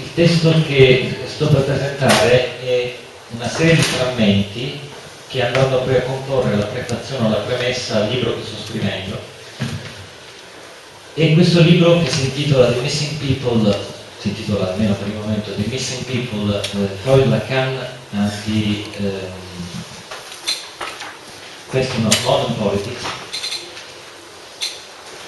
Il testo che sto per presentare è una serie di frammenti che andranno poi a comporre la prefazione o la premessa al libro che sto scrivendo. E questo libro, che si intitola The Missing People, si intitola almeno per il momento The Missing People, Freud, Lacan and the Question of Modern Politics,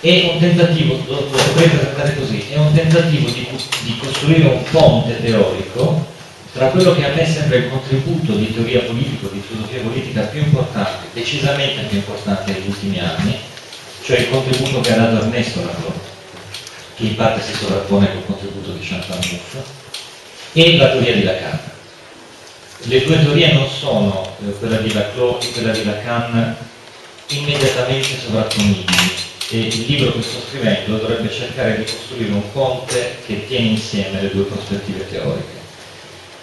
è un tentativo, lo potrei presentare così, è un tentativo di costruire un ponte teorico tra quello che a me sembra il contributo di teoria politica, di filosofia politica più importante, decisamente più importante negli ultimi anni, cioè il contributo che ha dato Ernesto Laclau, che in parte si sovrappone col contributo di Chantal Mouffe, e la teoria di Lacan. Le due teorie non sono, quella di Laclau e quella di Lacan, immediatamente sovrapponibili, e il libro che sto scrivendo dovrebbe cercare di costruire un ponte che tiene insieme le due prospettive teoriche.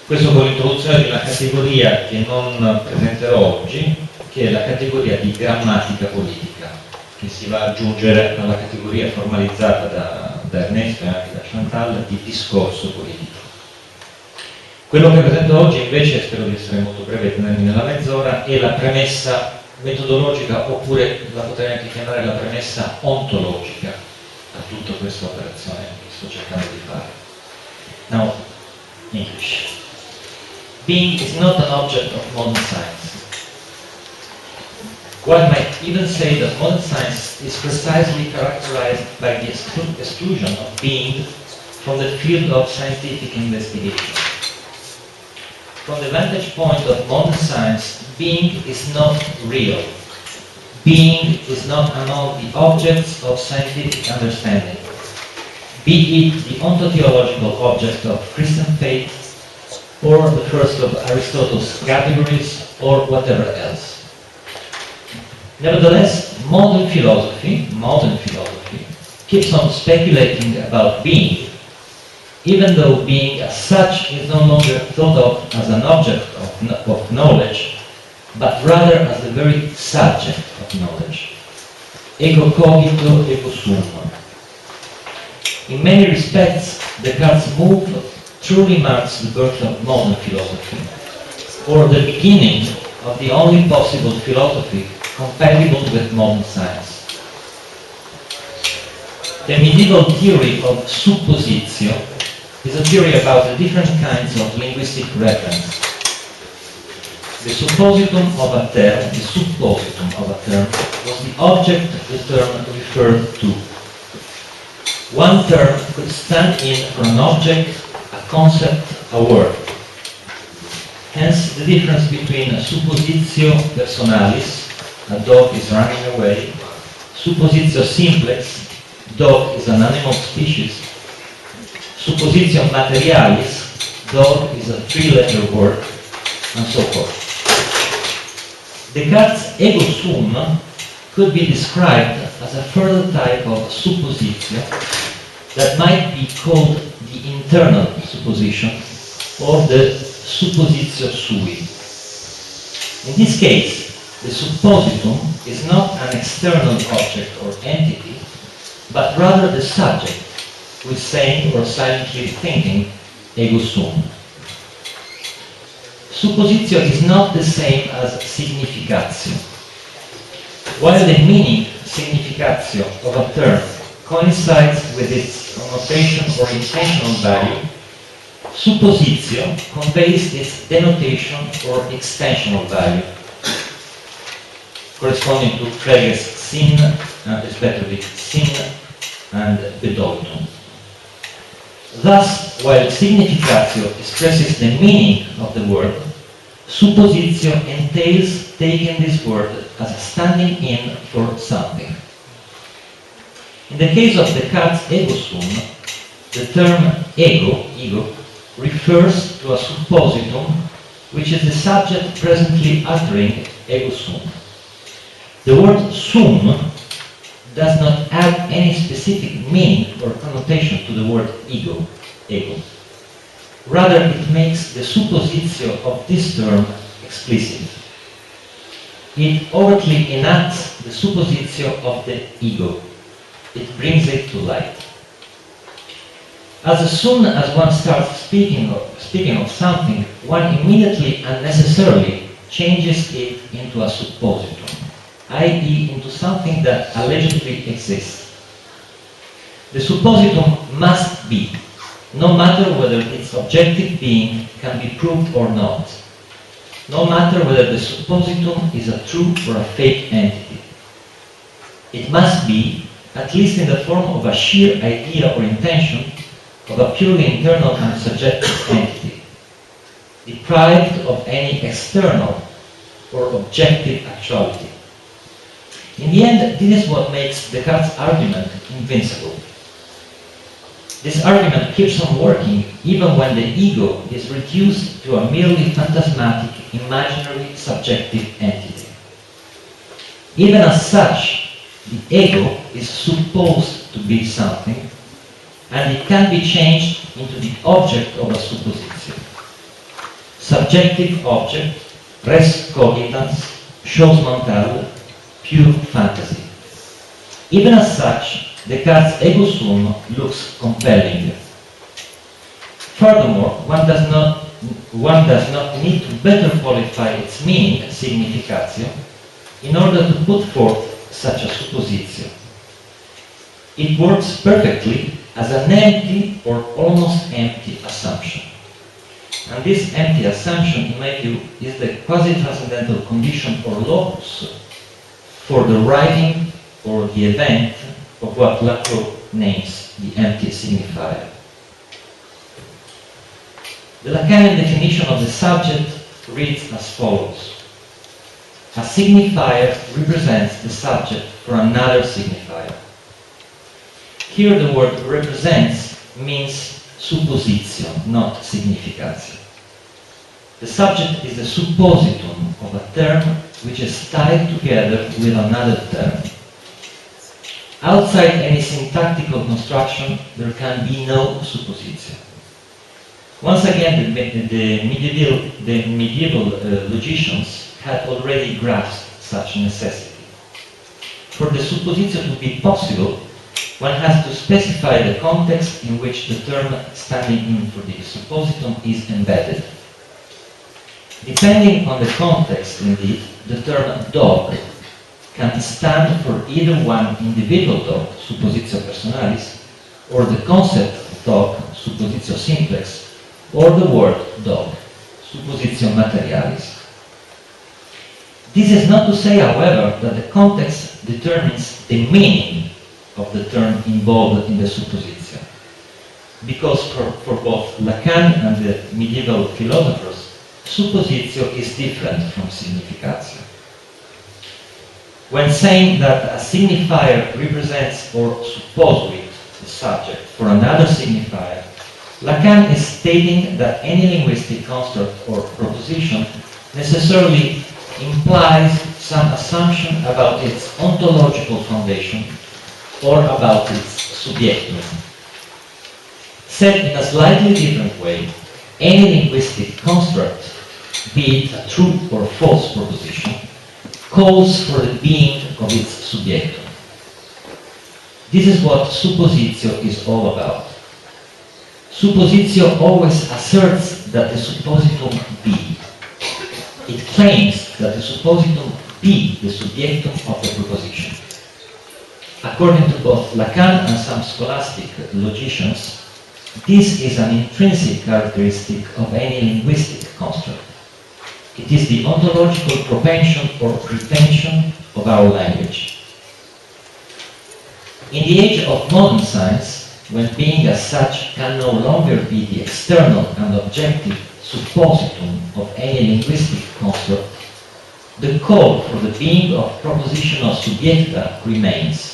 Questo con l'introduzione di una categoria che non presenterò oggi, che è la categoria di grammatica politica, che si va ad aggiungere alla categoria formalizzata da Ernesto e anche da Chantal di discorso politico. Quello che presento oggi invece, spero di essere molto breve e tenermi nella mezz'ora, è la premessa metodologica, oppure la potrei anche chiamare la premessa ontologica a tutta questa operazione che sto cercando di fare. Now, English. Being is not an object of modern science. One might even say that modern science is precisely characterized by the exclusion of being from the field of scientific investigation. From the vantage point of modern science, being is not real. Being is not among the objects of scientific understanding, be it the ontotheological object of Christian faith, or the first of Aristotle's categories, or whatever else. Nevertheless, modern philosophy keeps on speculating about being, even though being as such is no longer thought of as an object of knowledge, but rather as the very subject of knowledge. Ego cogito, ego sum. In many respects, Descartes' move truly marks the birth of modern philosophy, or the beginning of the only possible philosophy compatible with modern science. The medieval theory of suppositio is a theory about the different kinds of linguistic reference. The suppositum of a term was the object the term referred to. One term could stand in for an object, a concept, a word. Hence the difference between suppositio personalis, a dog is running away, suppositio simplex, dog is an animal species, suppositio materialis, dog is a three-letter word, and so forth. Descartes' ego sum could be described as a further type of suppositio that might be called the internal supposition, or the suppositio sui. In this case, the suppositum is not an external object or entity, but rather the subject who is saying or silently thinking ego sum. Suppositio is not the same as significatio. While the meaning significatio of a term coincides with its connotation or intentional value, suppositio conveys its denotation or extensional value, corresponding to Frege's Sinn, respectively Sinn and Bedeutung. Thus, while significatio expresses the meaning of the word, suppositio entails taking this word as a standing in for something. In the case of Descartes' ego sum, the term ego, refers to a suppositum which is the subject presently uttering ego sum. The word sum does not add any specific meaning or connotation to the word ego. Rather, it makes the suppositio of this term explicit. It overtly enacts the suppositio of the ego. It brings it to light. As soon as one starts speaking of something, one immediately and necessarily changes it into a suppositum, i.e. into something that allegedly exists. The suppositum must be, no matter whether its objective being can be proved or not, no matter whether the suppositum is a true or a fake entity. It must be, at least in the form of a sheer idea or intention, of a purely internal and subjective entity, deprived of any external or objective actuality. In the end, this is what makes Descartes' argument invincible. This argument keeps on working even when the ego is reduced to a merely phantasmatic, imaginary, subjective entity. Even as such, the ego is supposed to be something, and it can be changed into the object of a supposition. Subjective object, res cogitans, chose mentale, pure fantasy. Even as such, Descartes' ego sum looks compelling. Furthermore, one does not need to better qualify its meaning, significatio, in order to put forth such a suppositio. It works perfectly as an empty or almost empty assumption. And this empty assumption, in my view, is the quasi-transcendental condition or locus for the writing or the event of what Lacroix names the empty signifier. The Lacanian definition of the subject reads as follows. A signifier represents the subject for another signifier. Here the word represents means supposition, not significatio. The subject is the suppositum of a term which is tied together with another term. Outside any syntactical construction, there can be no supposition. Once again, the medieval logicians had already grasped such necessity. For the supposition to be possible, one has to specify the context in which the term standing in for the suppositum is embedded. Depending on the context, indeed, the term dog can stand for either one individual dog, suppositio personalis, or the concept of dog, suppositio simplex, or the word dog, suppositio materialis. This is not to say, however, that the context determines the meaning of the term involved in the suppositio, because for both Lacan and the medieval philosophers, suppositio is different from significatio. When saying that a signifier represents or supposuit the subject for another signifier, Lacan is stating that any linguistic construct or proposition necessarily implies some assumption about its ontological foundation or about its subjectum. Said in a slightly different way, any linguistic construct, be it a true or false proposition, calls for the being of its subjectum. This is what suppositio is all about. Suppositio always asserts that the suppositum be. It claims that the suppositum be the subjectum of the proposition. According to both Lacan and some scholastic logicians, this is an intrinsic characteristic of any linguistic construct. It is the ontological propension or pretension of our language. In the age of modern science, when being as such can no longer be the external and objective suppositum of any linguistic construct, the call for the being of propositional subjecta remains.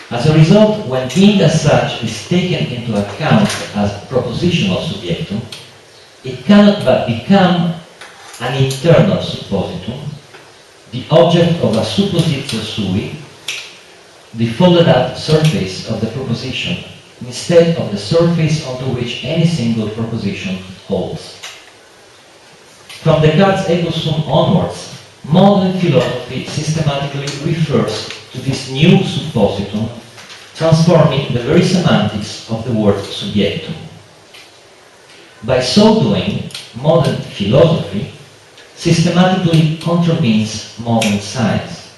As a result, when being as such is taken into account as propositional subjectum, it cannot but become an internal suppositum, the object of a suppositio sui, the folded up surface of the proposition, instead of the surface onto which any single proposition holds. From Descartes' ego sum onwards, modern philosophy systematically refers to this new suppositum transforming the very semantics of the word subjectum. By so doing, modern philosophy systematically contravenes modern science.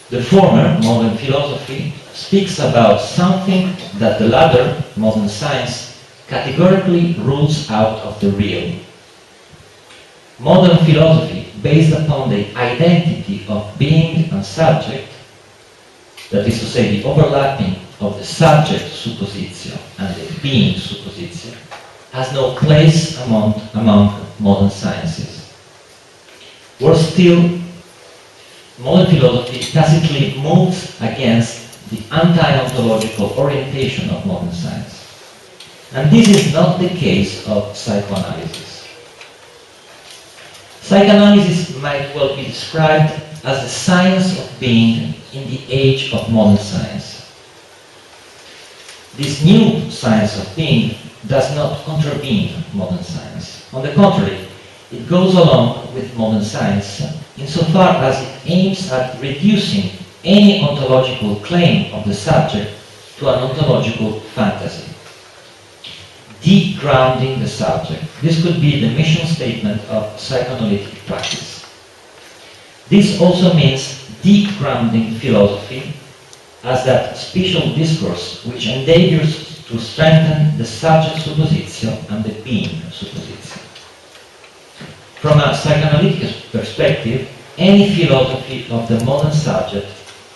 The former, modern philosophy, speaks about something that the latter, modern science, categorically rules out of the real. Modern philosophy, based upon the identity of being and subject, that is to say, the overlapping of the subject suppositio and the being suppositio, has no place among modern sciences. Worse still, modern philosophy tacitly moves against the anti-ontological orientation of modern science. And this is not the case of psychoanalysis. Psychoanalysis might well be described as the science of being in the age of modern science. This new science of being does not contravene modern science. On the contrary, it goes along with modern science insofar as it aims at reducing any ontological claim of the subject to an ontological fantasy. De-grounding the subject. This could be the mission statement of psychoanalytic practice. This also means de-grounding philosophy as that special discourse which endeavors to strengthen the subject suppositio and the being suppositio. From a psychoanalytic perspective, any philosophy of the modern subject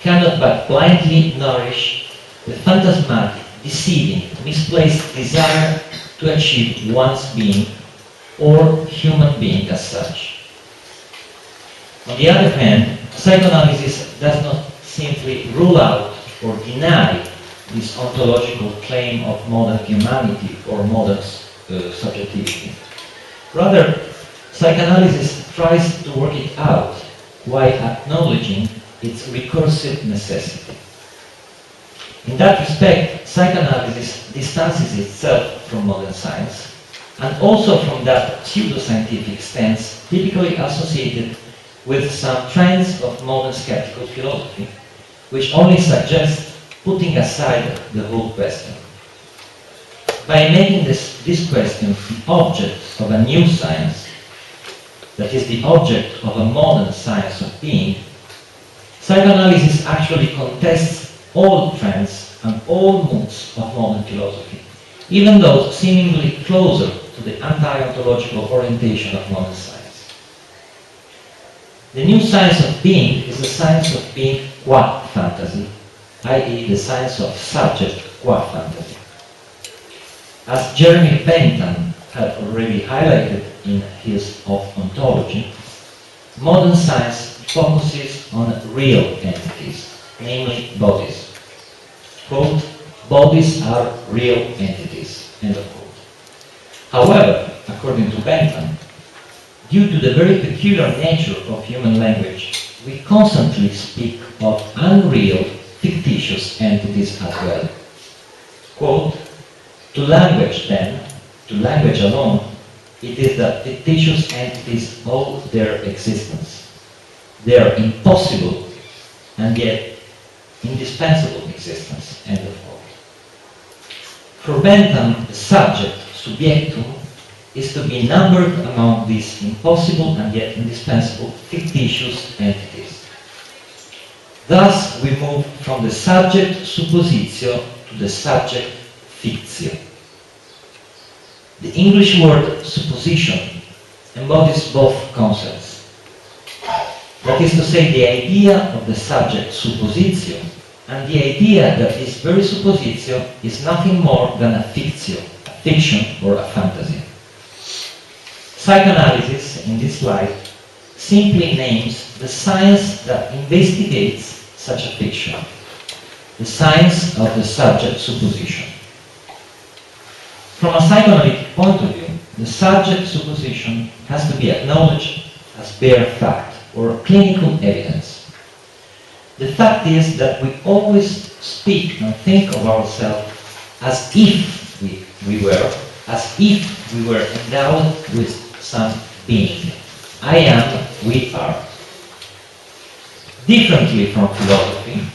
cannot but blindly nourish the phantasmatic, deceiving, misplaced desire to achieve one's being or human being as such. On the other hand, psychoanalysis does not simply rule out or deny this ontological claim of modern humanity or modern subjectivity. Rather, psychoanalysis tries to work it out while acknowledging its recursive necessity. In that respect, psychoanalysis distances itself from modern science and also from that pseudoscientific stance typically associated with some trends of modern skeptical philosophy, which only suggest putting aside the whole question. By making this question the object of a new science, that is the object of a modern science of being, psychoanalysis actually contests all trends and all moods of modern philosophy, even those seemingly closer to the anti-ontological orientation of modern science. The new science of being is the science of being qua fantasy, i.e. the science of subject qua fantasy. As Jeremy Bentham had already highlighted in his Of Ontology, modern science focuses on real entities, namely bodies. Quote, bodies are real entities, end of quote. However, according to Bentham, due to the very peculiar nature of human language, we constantly speak of unreal, fictitious entities as well. Quote, to language then, to language alone, it is that fictitious entities owe their existence. They are impossible and yet indispensable existence, end of quote. For Bentham, the subject, subjectum, is to be numbered among these impossible and yet indispensable fictitious entities. Thus, we move from the subject suppositio to the subject fictio. The English word supposition embodies both concepts. That is to say, the idea of the subject suppositio and the idea that this very suppositio is nothing more than a fictio, a fiction or a fantasy. Psychoanalysis, in this light, simply names the science that investigates such a fiction, the science of the subject supposition. From a psychoanalytic point of view, the subject supposition has to be acknowledged as bare fact or clinical evidence. The fact is that we always speak and think of ourselves as if we were endowed with some being. I am, we are. Differently from philosophy,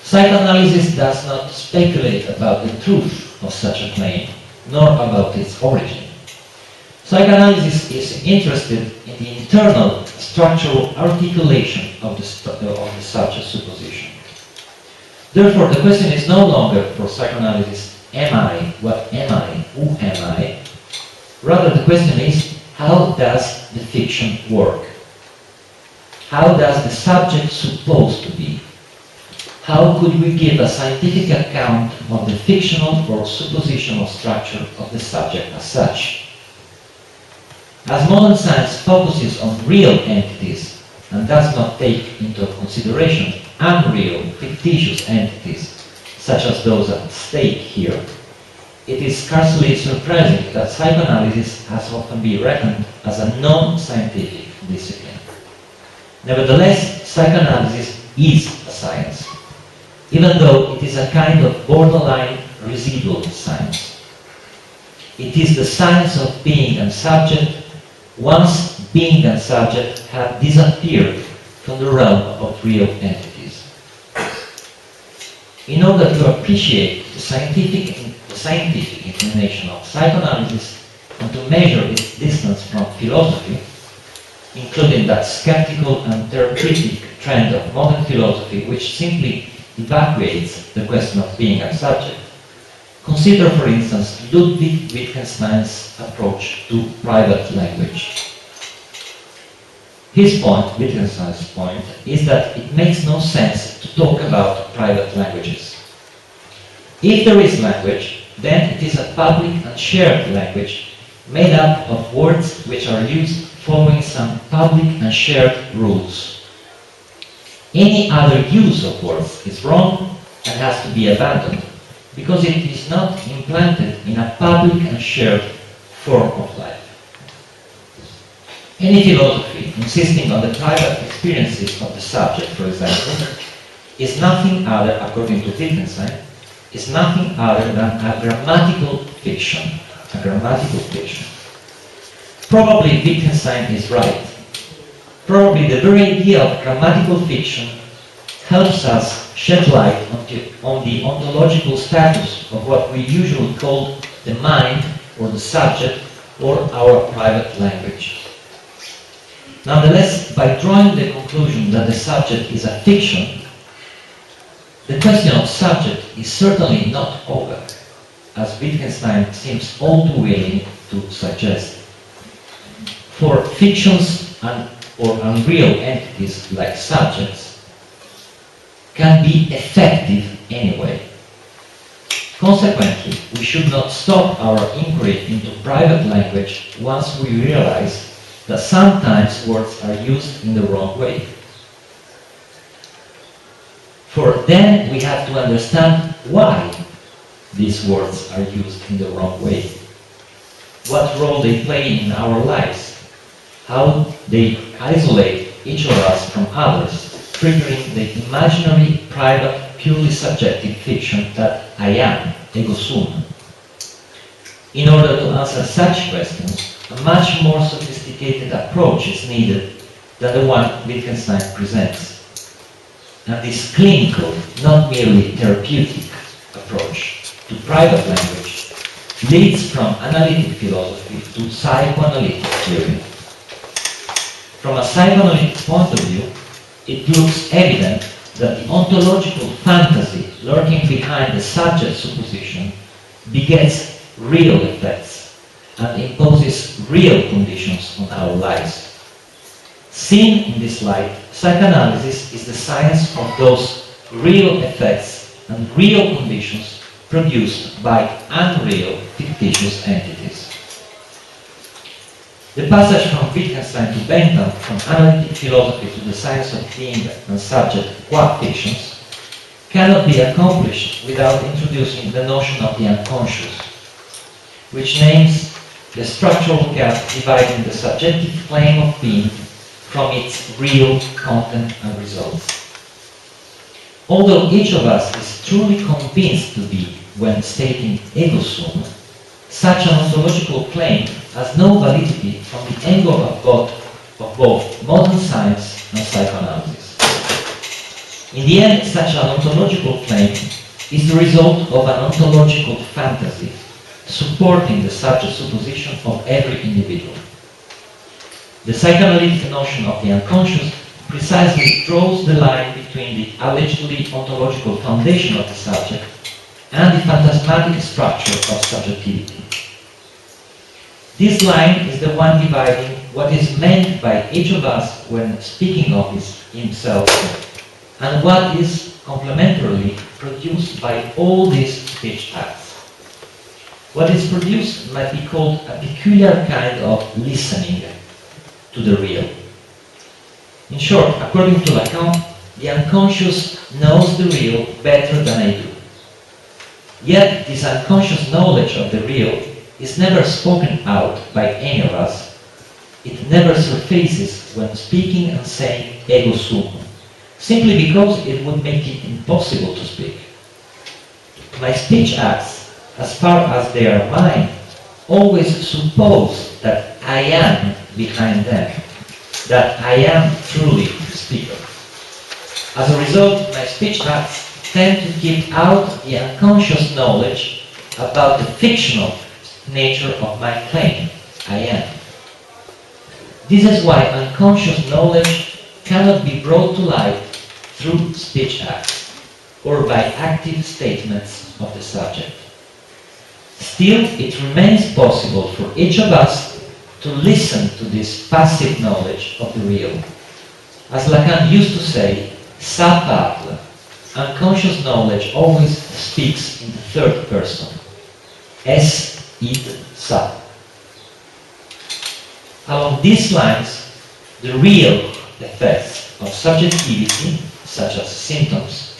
Psychoanalysis does not speculate about the truth of such a claim, nor about its origin. Psychoanalysis is interested in the internal structural articulation of the such a supposition. Therefore, the question is no longer for psychoanalysis, am I, what am I, who am I? Rather, the question is, how does the fiction work? How does the subject supposed to be? How could we give a scientific account of the fictional or suppositional structure of the subject as such? As modern science focuses on real entities and does not take into consideration unreal, fictitious entities, such as those at stake here, it is scarcely surprising that psychoanalysis has often been reckoned as a non-scientific discipline. Nevertheless, psychoanalysis is a science, even though it is a kind of borderline residual science. It is the science of being and subject once being and subject have disappeared from the realm of real entities. In order to appreciate the scientific inclination of psychoanalysis and to measure its distance from philosophy, including that skeptical and therapeutic trend of modern philosophy which simply evacuates the question of being and subject, consider, for instance, Ludwig Wittgenstein's approach to private language. His point, Wittgenstein's point, is that it makes no sense to talk about private languages. If there is language, then it is a public and shared language made up of words which are used following some public and shared rules. Any other use of words is wrong and has to be abandoned because it is not implanted in a public and shared form of life. Any philosophy insisting on the private experiences of the subject, for example, is nothing other, according to Wittgenstein, is nothing other than a grammatical fiction. A grammatical fiction. Probably Wittgenstein is right. Probably the very idea of grammatical fiction helps us shed light on the ontological status of what we usually call the mind or the subject or our private language. Nonetheless, by drawing the conclusion that the subject is a fiction, the question of subject is certainly not over, as Wittgenstein seems all too willing to suggest. For fictions or unreal entities like subjects can be effective anyway. Consequently, we should not stop our inquiry into private language once we realize that sometimes words are used in the wrong way. For then we have to understand why these words are used in the wrong way, what role they play in our lives, how they isolate each of us from others, triggering the imaginary, private, purely subjective fiction that I am, ego sum. In order to answer such questions, a much more sophisticated approach is needed than the one Wittgenstein presents. And this clinical, not merely therapeutic approach to private language leads from analytic philosophy to psychoanalytic theory. From a psychoanalytic point of view, it looks evident that the ontological fantasy lurking behind the subject supposition begets real effects and imposes real conditions on our lives. Seen in this light, psychoanalysis is the science of those real effects and real conditions produced by unreal, fictitious entities. The passage from Wittgenstein to Bentham, from analytic philosophy to the science of being and subject qua fictions, cannot be accomplished without introducing the notion of the unconscious, which names the structural gap dividing the subjective claim of being from its real content and results. Although each of us is truly convinced to be when stating ego sum, such an ontological claim has no validity from the angle of both modern science and psychoanalysis. In the end, such an ontological claim is the result of an ontological fantasy supporting the subject supposition of every individual. The psychoanalytic notion of the unconscious precisely draws the line between the allegedly ontological foundation of the subject and the phantasmatic structure of subjectivity. This line is the one dividing what is meant by each of us when speaking of himself and what is complementarily produced by all these speech acts. What is produced might be called a peculiar kind of listening to the real. In short, according to Lacan, the unconscious knows the real better than I do. Yet this unconscious knowledge of the real is never spoken out by any of us. It never surfaces when speaking and saying ego sum, simply because it would make it impossible to speak. My speech acts, as far as they are mine, always suppose that I am behind them, that I am truly the speaker. As a result, my speech acts tend to keep out the unconscious knowledge about the fictional nature of my claim, I am. This is why unconscious knowledge cannot be brought to light through speech acts or by active statements of the subject. Still, it remains possible for each of us to listen to this passive knowledge of the real. As Lacan used to say, ça parle. Unconscious knowledge always speaks in the third person. Es, id, sa. Along these lines, the real effects of subjectivity, such as symptoms,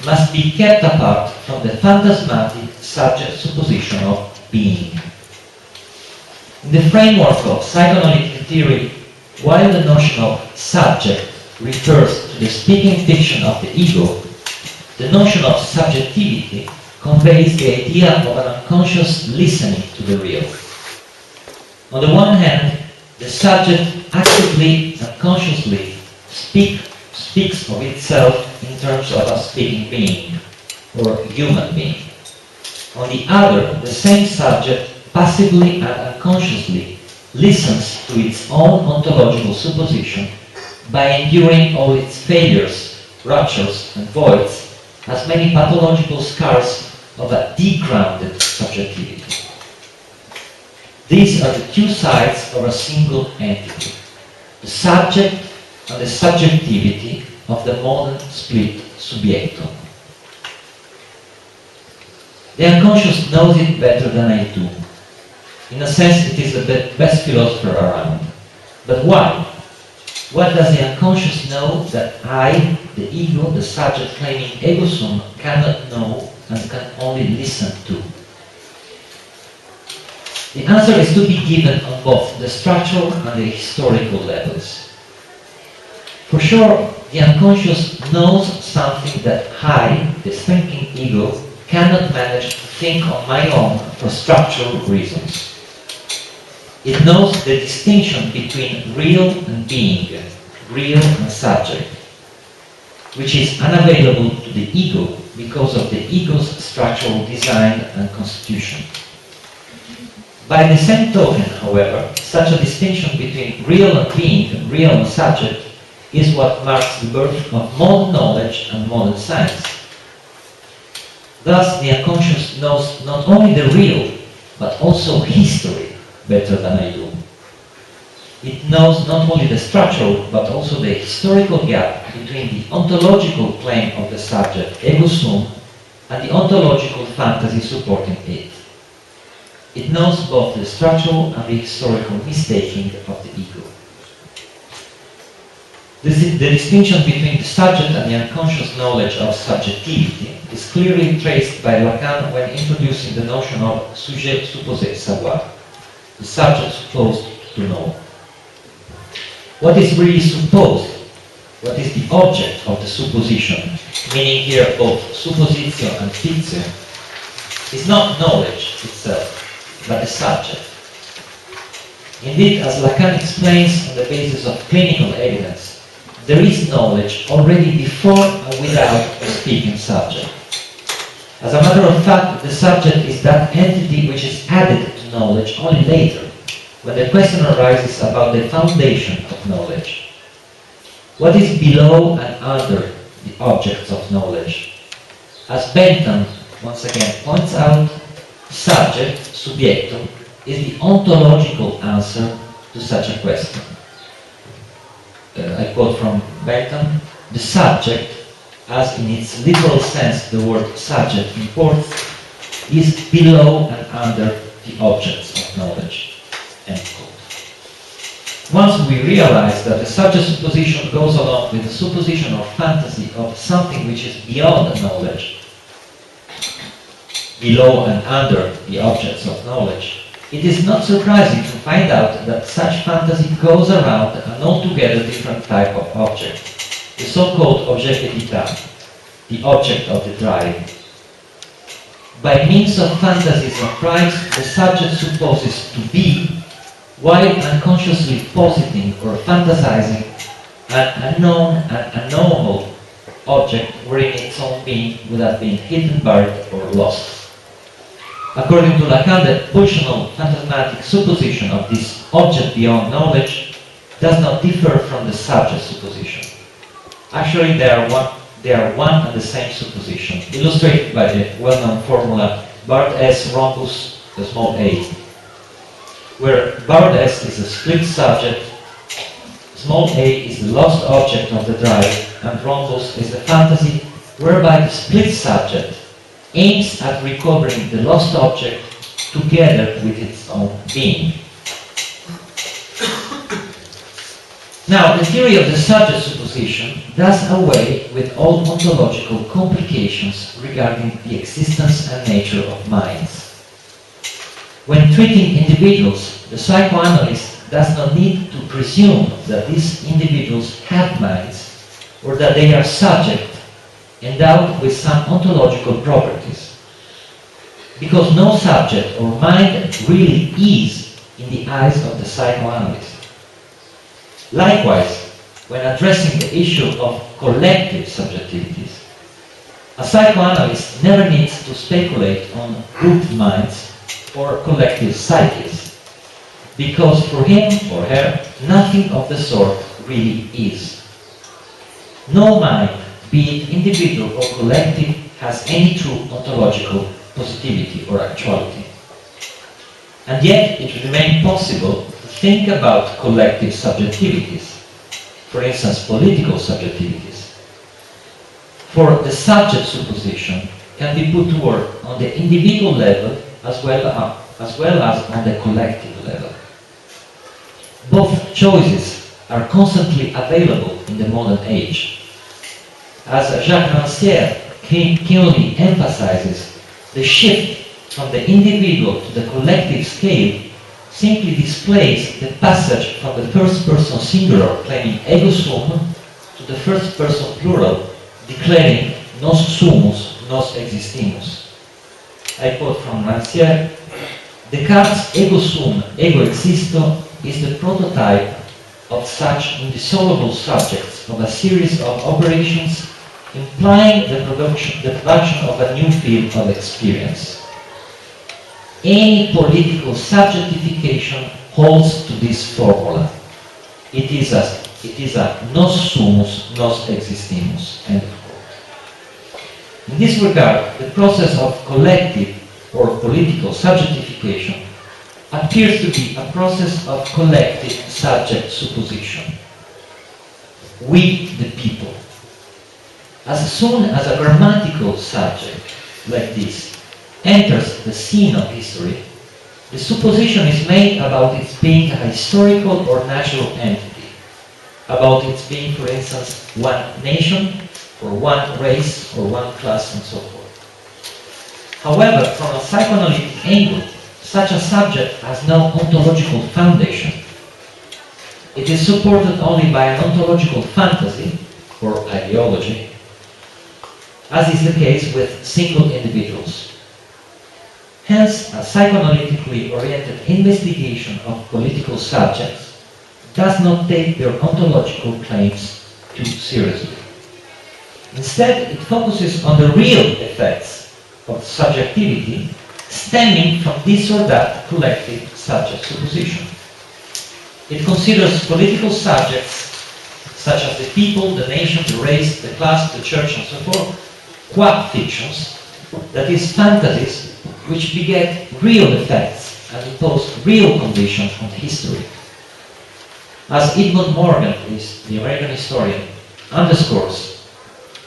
must be kept apart from the phantasmatic subject supposition of being. In the framework of psychoanalytic theory, while the notion of subject refers to the speaking fiction of the ego, the notion of subjectivity conveys the idea of an unconscious listening to the real. On the one hand, the subject actively and consciously speaks of itself in terms of a speaking being, or human being. On the other, the same subject passively and unconsciously listens to its own ontological supposition by enduring all its failures, ruptures, and voids as many pathological scars of a degrounded subjectivity. These are the two sides of a single entity, the subject and the subjectivity of the modern split subjectum. The unconscious knows it better than I do. In a sense, it is the best philosopher around. But why? What does the unconscious know that I, the ego, the subject claiming ego sum, cannot know and can only listen to? The answer is to be given on both the structural and the historical levels. For sure, the unconscious knows something that I, the thinking ego, cannot manage to think on my own for structural reasons. It knows the distinction between real and being, real and subject, which is unavailable to the ego because of the ego's structural design and constitution. By the same token, however, such a distinction between real and being, real and subject, is what marks the birth of modern knowledge and modern science. Thus, the unconscious knows not only the real, but also history better than I do. It knows not only the structural, but also the historical gap between the ontological claim of the subject, ego sum, and the ontological fantasy supporting it. It knows both the structural and the historical mistaking of the ego. The distinction between the subject and the unconscious knowledge of subjectivity is clearly traced by Lacan when introducing the notion of sujet supposé savoir, the subject supposed to know. What is really supposed? What is the object of the supposition, meaning here both suppositio and fictio, is not knowledge itself, but the subject. Indeed, as Lacan explains on the basis of clinical evidence, there is knowledge already before and without the speaking subject. As a matter of fact, the subject is that entity which is added to knowledge only later, when the question arises about the foundation of knowledge. What is below and under the objects of knowledge? As Bentham once again points out, subject, subjectum, is the ontological answer to such a question. I quote from Bentham, the subject, as in its literal sense the word subject imports, is below and under the objects of knowledge. End quote. Once we realize that the subject supposition goes along with the supposition or fantasy of something which is beyond knowledge, below and under the objects of knowledge, it is not surprising to find out that such fantasy goes around an altogether different type of object, the so-called objectività, the object of the drive. By means of fantasies and drives, the subject supposes to be, while unconsciously positing or fantasizing an unknown and unknowable object wherein its own being would have been hidden, buried, or lost. According to Lacan, the pulsional phantasmatic supposition of this object beyond knowledge does not differ from the subject supposition. Actually, they are one and the same supposition, illustrated by the well-known formula Bard S rhombus small a, where Bard S is a split subject, small a is the lost object of the drive, and rhombus is the fantasy whereby the split subject aims at recovering the lost object together with its own being. Now, the theory of the subject supposition does away with all ontological complications regarding the existence and nature of minds. When treating individuals, the psychoanalyst does not need to presume that these individuals have minds or that they are subject endowed with some ontological properties, because no subject or mind really is in the eyes of the psychoanalyst. Likewise, when addressing the issue of collective subjectivities, a psychoanalyst never needs to speculate on group minds or collective psyches, because for him or her, nothing of the sort really is. No mind, be it individual or collective, has any true ontological positivity or actuality. And yet it remains possible to think about collective subjectivities, for instance political subjectivities. For the subject supposition can be put to work on the individual level as well as on the collective level. Both choices are constantly available in the modern age. As Jacques Rancière keenly emphasizes, the shift from the individual to the collective scale simply displays the passage from the first-person singular claiming ego sum to the first-person plural declaring nos sumus, nos existimus. I quote from Rancière, Descartes' ego sum, ego existo is the prototype of such indissoluble subjects of a series of operations implying the production of a new field of experience. Any political subjectification holds to this formula. It is a nos sumus, nos existimus. End of quote. In this regard, the process of collective or political subjectification appears to be a process of collective subject supposition. We, the people. As soon as a grammatical subject like this enters the scene of history, the supposition is made about its being a historical or natural entity, about its being, for instance, one nation, or one race, or one class, and so forth. However, from a psychoanalytic angle, such a subject has no ontological foundation. It is supported only by an ontological fantasy, or ideology, as is the case with single individuals. Hence, a psychoanalytically oriented investigation of political subjects does not take their ontological claims too seriously. Instead, it focuses on the real effects of subjectivity stemming from this or that collective subject supposition. It considers political subjects such as the people, the nation, the race, the class, the church, and so forth, qua fictions, that is, fantasies which beget real effects and impose real conditions on history. As Edmund Morgan, the American historian, underscores,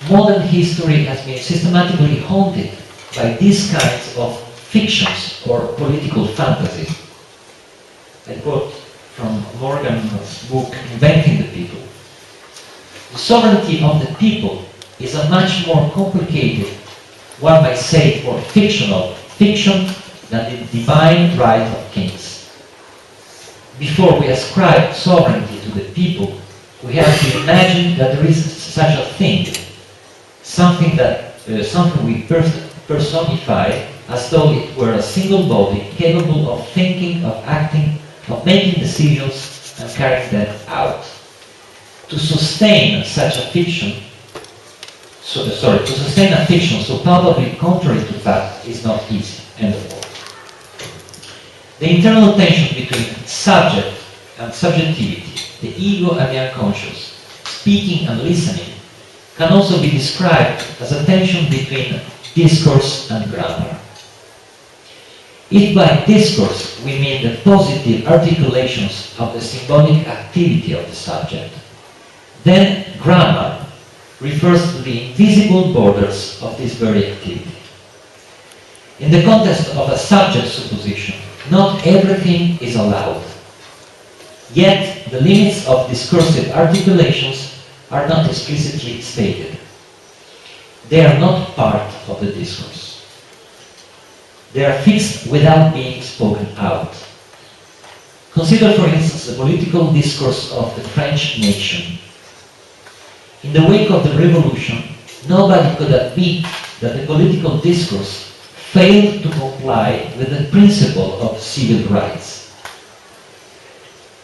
modern history has been systematically haunted by these kinds of fictions or political fantasies. I quote from Morgan's book, Inventing the People. The sovereignty of the people is a much more complicated, one might say more fictional, fiction than the divine right of kings. Before we ascribe sovereignty to the people, we have to imagine that there is such a thing, something we personify as though it were a single body capable of thinking, of acting, of making decisions and carrying them out. To sustain such a fiction, so palpably contrary to fact is not easy. End of quote. The internal tension between subject and subjectivity, the ego and the unconscious, speaking and listening, can also be described as a tension between discourse and grammar. If by discourse we mean the positive articulations of the symbolic activity of the subject, then grammar refers to the invisible borders of this very activity. In the context of a subject supposition, not everything is allowed. Yet the limits of discursive articulations are not explicitly stated. They are not part of the discourse. They are fixed without being spoken out. Consider, for instance, the political discourse of the French nation. In the wake of the revolution, nobody could admit that the political discourse failed to comply with the principle of civil rights.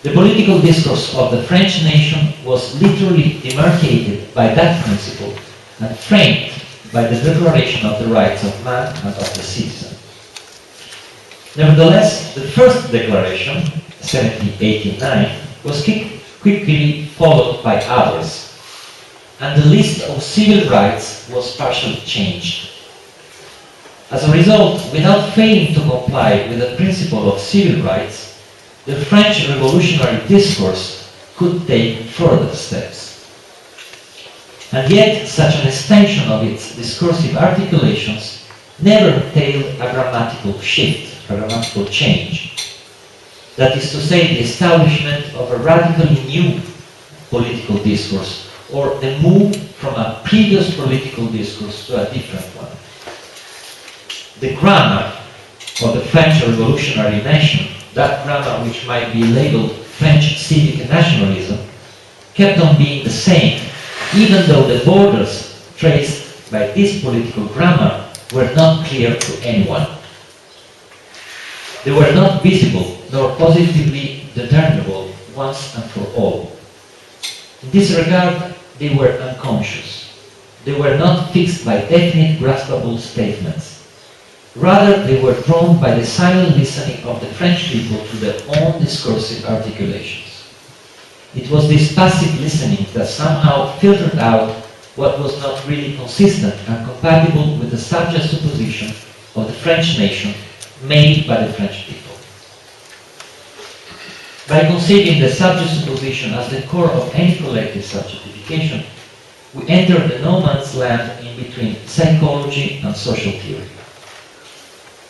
The political discourse of the French nation was literally demarcated by that principle and framed by the Declaration of the Rights of Man and of the Citizen. Nevertheless, the first declaration, 1789, was quickly followed by others, and the list of civil rights was partially changed. As a result, without failing to comply with the principle of civil rights, the French revolutionary discourse could take further steps. And yet, such an extension of its discursive articulations never entailed a grammatical shift, a grammatical change. That is to say, the establishment of a radically new political discourse, or the move from a previous political discourse to a different one. The grammar of the French revolutionary nation, that grammar which might be labeled French civic nationalism, kept on being the same, even though the borders traced by this political grammar were not clear to anyone. They were not visible nor positively determinable once and for all. In this regard, they were unconscious. They were not fixed by definite, graspable statements. Rather, they were drawn by the silent listening of the French people to their own discursive articulations. It was this passive listening that somehow filtered out what was not really consistent and compatible with the subject supposition of the French nation made by the French people. By conceiving the subject supposition as the core of any collective subjectification, we enter the no man's land in between psychology and social theory.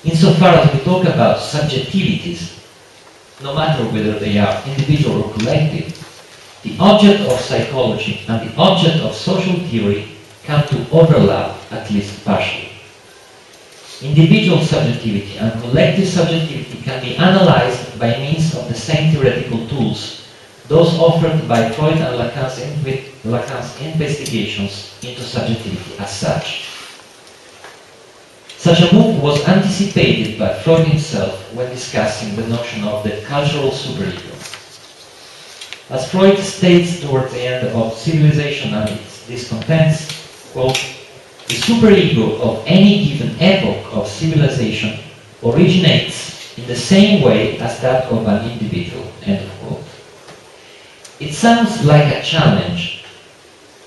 Insofar as we talk about subjectivities, no matter whether they are individual or collective, the object of psychology and the object of social theory come to overlap, at least partially. Individual subjectivity and collective subjectivity can be analyzed by means of the same theoretical tools, those offered by Freud and Lacan's investigations into subjectivity as such. Such a move was anticipated by Freud himself when discussing the notion of the cultural superego. As Freud states towards the end of Civilization and its Discontents, quote, the superego of any given epoch of civilization originates in the same way as that of an individual, end of quote. It sounds like a challenge.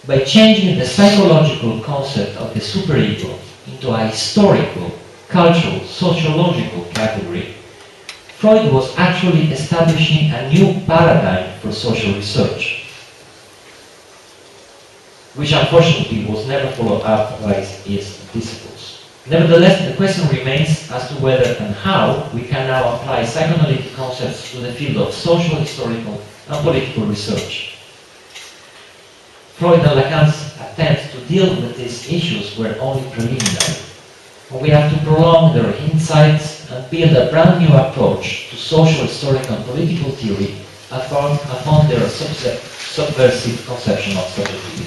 By changing the psychological concept of the superego into a historical, cultural, sociological category, Freud was actually establishing a new paradigm for social research, which unfortunately was never followed up by his disciples. Nevertheless, the question remains as to whether and how we can now apply psychoanalytic concepts to the field of social, historical, and political research. Freud and Lacan's attempts to deal with these issues were only preliminary. We have to prolong their insights and build a brand new approach to social, historical, and political theory upon their subversive conception of subjectivity.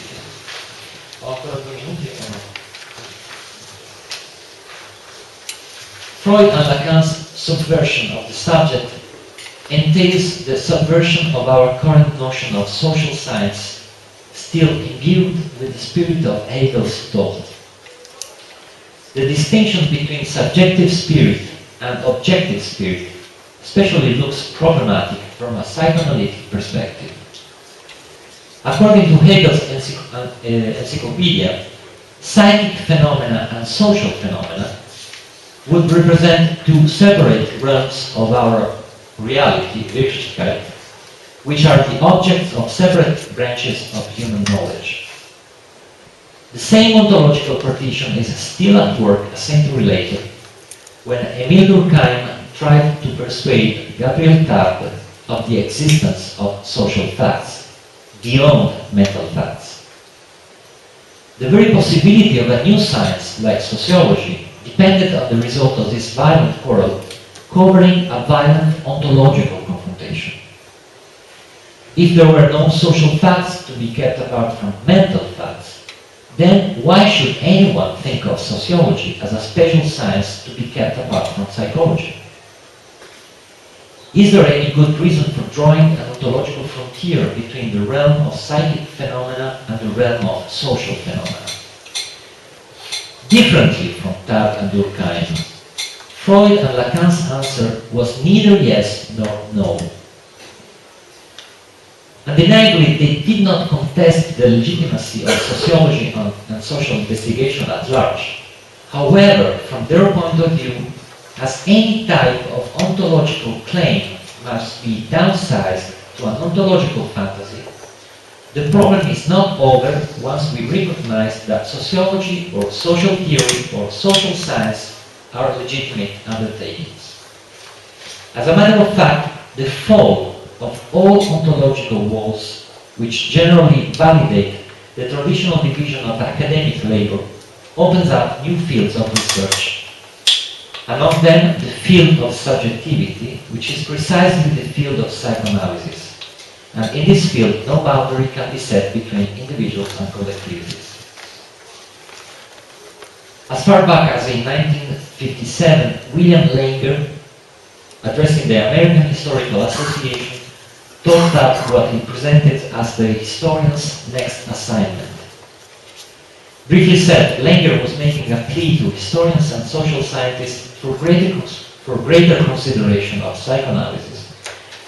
Freud and Lacan's subversion of the subject entails the subversion of our current notion of social science, still imbued with the spirit of Hegel's thought. The distinction between subjective spirit and objective spirit especially looks problematic from a psychoanalytic perspective. According to Hegel's encyclopedia, psychic phenomena and social phenomena would represent two separate realms of our reality, Wirklichkeit, which are the objects of separate branches of human knowledge. The same ontological partition is still at work a century later, when Emile Durkheim tried to persuade Gabriel Tarde of the existence of social facts, beyond mental facts. The very possibility of a new science, like sociology, depended on the result of this violent quarrel, covering a violent ontological confrontation. If there were no social facts to be kept apart from mental facts, then why should anyone think of sociology as a special science to be kept apart from psychology? Is there any good reason for drawing an ontological frontier between the realm of psychic phenomena and the realm of social phenomena? Differently from Tarde and Durkheim, Freud and Lacan's answer was neither yes nor no. Undeniably, they did not contest the legitimacy of sociology and social investigation at large. However, from their point of view, as any type of ontological claim must be downsized to an ontological fantasy, the problem is not over once we recognize that sociology or social theory or social science are legitimate undertakings. As a matter of fact, the fall of all ontological walls, which generally validate the traditional division of academic labor, opens up new fields of research. Among them, the field of subjectivity, which is precisely the field of psychoanalysis. And in this field, no boundary can be set between individuals and collectivities. As far back as in 1957, William Langer, addressing the American Historical Association, thought that what he presented as the historian's next assignment. Briefly said, Langer was making a plea to historians and social scientists for greater consideration of psychoanalysis,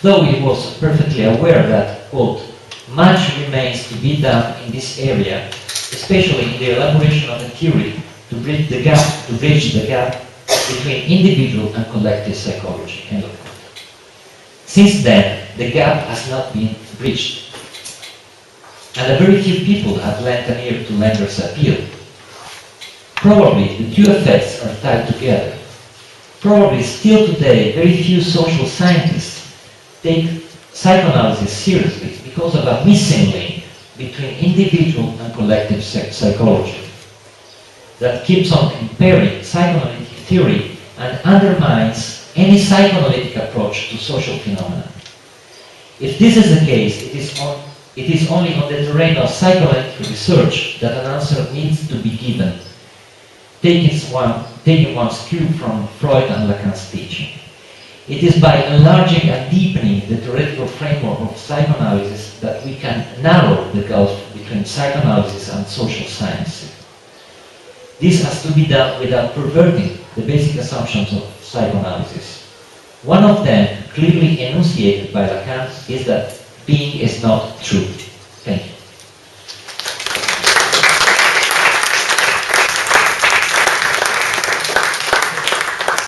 though he was perfectly aware that, quote, much remains to be done in this area, especially in the elaboration of a theory to bridge the gap between individual and collective psychology, end of quote. Since then, the gap has not been bridged, and a very few people have lent an ear to Langer's appeal. Probably the two effects are tied together. Probably still today, very few social scientists take psychoanalysis seriously because of a missing link between individual and collective psychology that keeps on impairing psychoanalytic theory and undermines any psychoanalytic approach to social phenomena. If this is the case, it is only on the terrain of psychoanalytic research that an answer needs to be given, taking one's cue from Freud and Lacan's teaching. It is by enlarging and deepening the theoretical framework of of psychoanalysis that we can narrow the gulf between psychoanalysis and social science. This has to be done without perverting the basic assumptions of psychoanalysis. One of them, clearly enunciated by Lacan, is that being is not truth. Thank you.